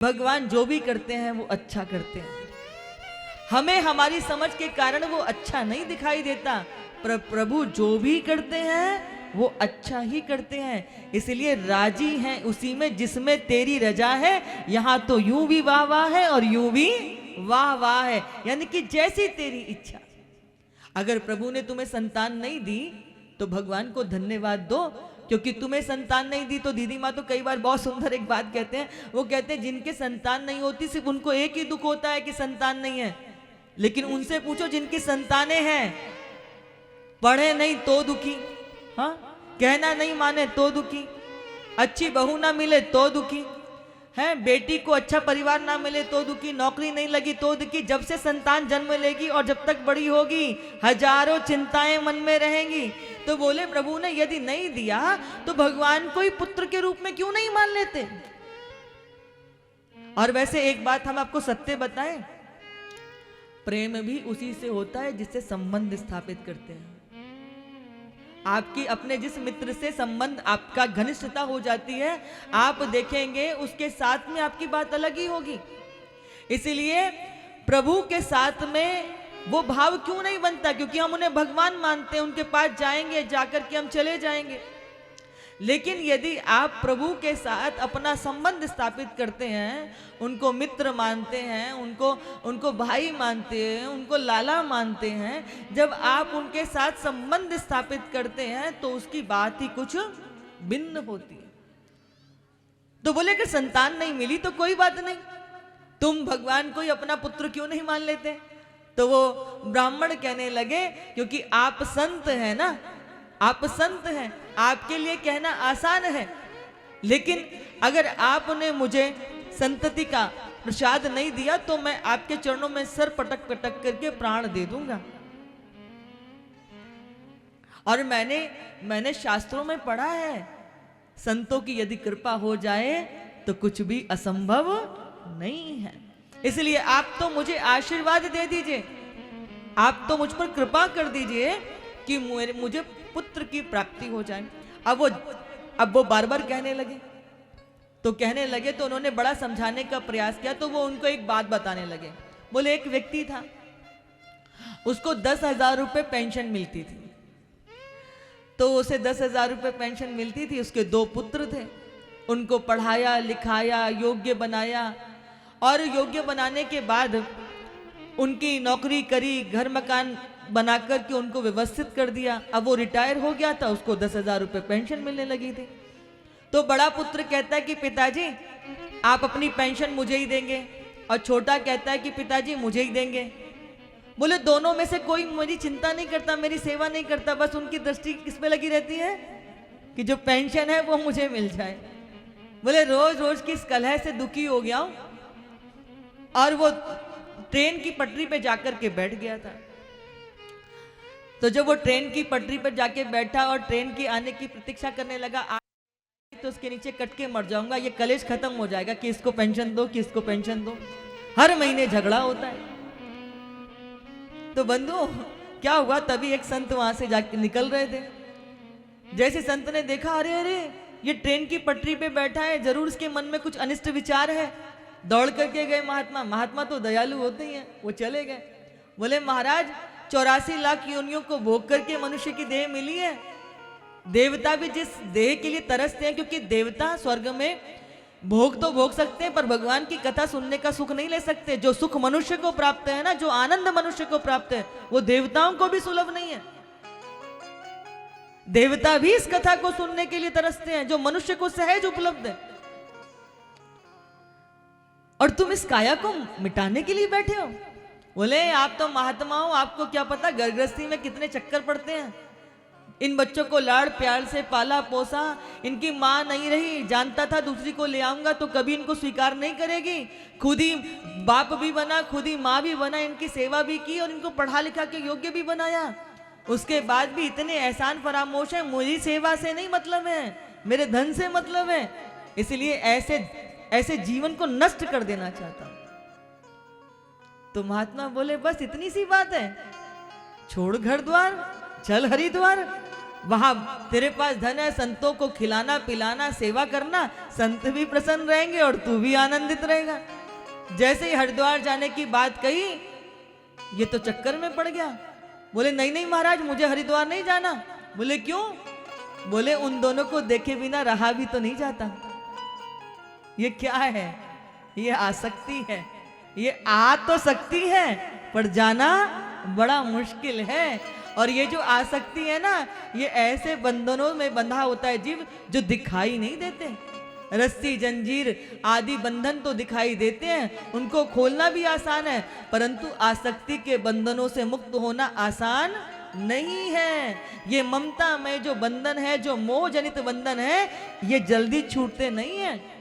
भगवान जो भी करते हैं वो अच्छा करते हैं। हमें हमारी समझ के कारण वो अच्छा नहीं दिखाई देता, पर प्रभु जो भी करते हैं वो अच्छा ही करते हैं। इसलिए राजी हैं उसी में जिसमें तेरी रजा है। यहाँ तो यूं भी वाह वाह है और यूं भी वाह वाह है, यानी कि जैसी तेरी इच्छा। अगर प्रभु ने तुम्हें संतान नहीं दी तो भगवान को धन्यवाद दो, क्योंकि तुम्हें संतान नहीं दी। तो दीदी माँ तो कई बार बहुत सुंदर एक बात कहते हैं, वो कहते हैं जिनके संतान नहीं होती सिर्फ उनको एक ही दुख होता है कि संतान नहीं है, लेकिन उनसे पूछो जिनकी संतानें हैं, पढ़े नहीं तो दुखी, हाँ, कहना नहीं माने तो दुखी, अच्छी बहू ना मिले तो दुखी है, बेटी को अच्छा परिवार ना मिले तो दुखी, नौकरी नहीं लगी तो दुखी। जब से संतान जन्म लेगी और जब तक बड़ी होगी हजारों चिंताएं मन में रहेंगी। तो बोले प्रभु ने यदि नहीं दिया तो भगवान को ही पुत्र के रूप में क्यों नहीं मान लेते। और वैसे एक बात हम आपको सत्य बताएं, प्रेम भी उसी से होता है जिससे संबंध स्थापित करते हैं। आपकी अपने जिस मित्र से संबंध आपका घनिष्ठता हो जाती है, आप देखेंगे उसके साथ में आपकी बात अलग ही होगी। इसीलिए प्रभु के साथ में वो भाव क्यों नहीं बनता, क्योंकि हम उन्हें भगवान मानते हैं, उनके पास जाएंगे, जाकर के हम चले जाएंगे। लेकिन यदि आप प्रभु के साथ अपना संबंध स्थापित करते हैं, उनको मित्र मानते हैं, उनको भाई मानते हैं, उनको लाला मानते हैं, जब आप उनके साथ संबंध स्थापित करते हैं तो उसकी बात ही कुछ भिन्न होती है। तो बोले कि संतान नहीं मिली तो कोई बात नहीं, तुम भगवान को ही अपना पुत्र क्यों नहीं मान लेते। तो वो ब्राह्मण कहने लगे क्योंकि आप संत हैं ना, आप संत हैं, आपके लिए कहना आसान है, लेकिन अगर आपने मुझे संतति का प्रसाद नहीं दिया तो मैं आपके चरणों में सर पटक पटक करके प्राण दे दूंगा। और मैंने शास्त्रों में पढ़ा है, संतों की यदि कृपा हो जाए तो कुछ भी असंभव नहीं है। इसलिए आप तो मुझे आशीर्वाद दे दीजिए, आप तो मुझ पर कृपा कर दीजिए कि मुझे पुत्र की प्राप्ति हो जाए। अब वो बार बार कहने लगे तो उन्होंने बड़ा समझाने का प्रयास किया। तो वो उनको एक बात बताने लगे। बोले एक व्यक्ति था, उसको 10,000 रुपये पेंशन मिलती थी। तो उसे 10,000 रुपये पेंशन मिलती थी, उसके 2 पुत्र थे, उनको पढ़ाया लिखाया योग्य बनाया, और योग्य बनाने के बाद उनकी नौकरी करी, घर मकान बनाकर के उनको व्यवस्थित कर दिया। अब वो रिटायर हो गया था, उसको 10,000 रुपये पेंशन मिलने लगी थी। तो बड़ा पुत्र कहता है कि पिताजी आप अपनी पेंशन मुझे ही देंगे, और छोटा कहता है कि पिताजी मुझे ही देंगे। बोले दोनों में से कोई मेरी चिंता नहीं करता, मेरी सेवा नहीं करता, बस उनकी दृष्टि किस पे लगी रहती है कि जो पेंशन है वो मुझे मिल जाए। बोले रोज रोज की इस कलह से दुखी हो गया हूं, और वो ट्रेन की पटरी पे जाकर के बैठ गया था। तो जब वो ट्रेन की पटरी पर जाके बैठा और ट्रेन की आने की प्रतीक्षा करने लगा, तो उसके नीचे कट के मर जाऊंगा, ये कलेश खत्म हो जाएगा कि इसको पेंशन दो, कि इसको पेंशन दो, हर महीने झगड़ा होता है। तो बंधु क्या हुआ, तभी एक संत वहां से जाके निकल रहे थे। जैसे संत ने देखा, अरे अरे ये ट्रेन की पटरी पे बैठा है, जरूर इसके मन में कुछ अनिष्ट विचार है। दौड़ करके गए महात्मा तो दयालु होते ही हैं, वो चले गए। बोले महाराज 84 लाख योनियों को भोग करके मनुष्य की देह मिली है। देवता भी जिस देह के लिए तरसते हैं, क्योंकि देवता स्वर्ग में भोग तो भोग सकते हैं पर भगवान की कथा सुनने का सुख नहीं ले सकते। जो सुख मनुष्य को प्राप्त है ना, जो आनंद मनुष्य को प्राप्त है, वो देवताओं को भी सुलभ नहीं है। देवता भी इस कथा को सुनने के लिए तरसते हैं जो मनुष्य को सहज उपलब्ध है। और तुम इस काया को मिटाने के लिए बैठे हो। बोले आप तो महात्मा हो, आपको क्या पता गर्भगृहस्थी में कितने चक्कर पड़ते हैं। इन बच्चों को लाड़ प्यार से पाला पोसा, इनकी माँ नहीं रही, जानता था दूसरी को ले आऊंगा तो कभी इनको स्वीकार नहीं करेगी, खुद ही बाप भी बना, खुद ही माँ भी बना, इनकी सेवा भी की और इनको पढ़ा लिखा के योग्य भी बनाया। उसके बाद भी इतने एहसान फरामोश है, मुझे सेवा से नहीं मतलब है, मेरे धन से मतलब है। इसलिए ऐसे जीवन को नष्ट कर देना चाहता हूं। तो महात्मा बोले बस इतनी सी बात है, छोड़ घर द्वार चल हरिद्वार। वहां तेरे पास धन है, संतों को खिलाना पिलाना सेवा करना, संत भी प्रसन्न रहेंगे और तू भी आनंदित रहेगा। जैसे ही हरिद्वार जाने की बात कही, ये तो चक्कर में पड़ गया। बोले नहीं नहीं महाराज, मुझे हरिद्वार नहीं जाना। बोले क्यों? बोले उन दोनों को देखे बिना रहा भी तो नहीं जाता। ये क्या है? ये आसक्ति है। ये आ तो सकती है पर जाना बड़ा मुश्किल है। और ये जो आसक्ति है ना, ये ऐसे बंधनों में बंधा होता है जीव जो दिखाई नहीं देते। रस्सी जंजीर आदि बंधन तो दिखाई देते हैं, उनको खोलना भी आसान है, परंतु आसक्ति के बंधनों से मुक्त होना आसान नहीं है। ये ममता में जो बंधन है, जो मोह जनित बंधन है, ये जल्दी छूटते नहीं है।